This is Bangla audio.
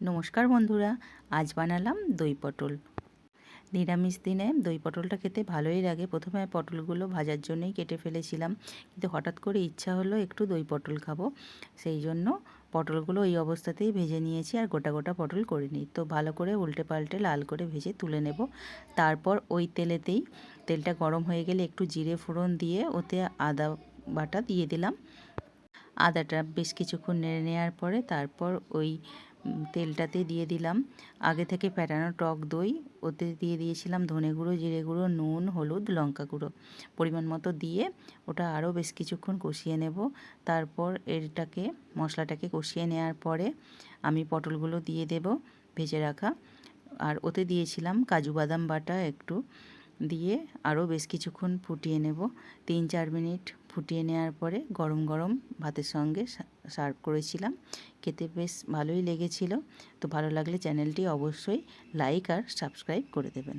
নমস্কার বন্ধুরা, আজ বানালাম দই পটল। নিরামিষ দিনে দই পটলটা খেতে ভালোই লাগে। প্রথমে পটলগুলো ভাজার জন্যই কেটে ফেলেছিলাম, কিন্তু হঠাৎ করে ইচ্ছা হলো একটু দই পটল খাবো, সেই জন্য পটলগুলো এই অবস্থাতেই ভেজে নিয়েছি আর গোটা গোটা পটল করিনি। তো ভালো করে উল্টে পাল্টে লাল করে ভেজে তুলে নেব। তারপর ওই তেলেতেই তেলটা গরম হয়ে গেলে একটু জিরে ফোড়ন দিয়ে ওতে আদা বাটা দিয়ে দিলাম। আদাটা বেশ কিছুক্ষণ নেড়ে নেওয়ার পরে তারপর ওই তেলটাতে দিয়ে দিলাম আগে থেকে ফেটানো টক দই। ওতে দিয়ে দিয়েছিলাম ধনে গুঁড়ো, জিরে গুঁড়ো, নুন, হলুদ, লঙ্কা গুঁড়ো পরিমাণ মতো দিয়ে ওটা আরও বেশ কিছুক্ষণ কষিয়ে নেব। তারপর মশলাটাকে কষিয়ে নেওয়ার পরে আমি পটলগুলো দিয়ে দেব ভেজে রাখা, আর ওতে দিয়েছিলাম কাজু বাদাম বাটা একটু দিয়ে আরও বেশ কিছুক্ষণ ফুটিয়ে নেব। 3-4 মিনিট ফুটিয়ে নেওয়ার পরে গরম গরম ভাতের সঙ্গে সার্ভ করেছিলাম। খেতে বেশ ভালোই লেগেছিল। তো ভালো লাগলে চ্যানেলটি অবশ্যই লাইক আর সাবস্ক্রাইব করে দেবেন।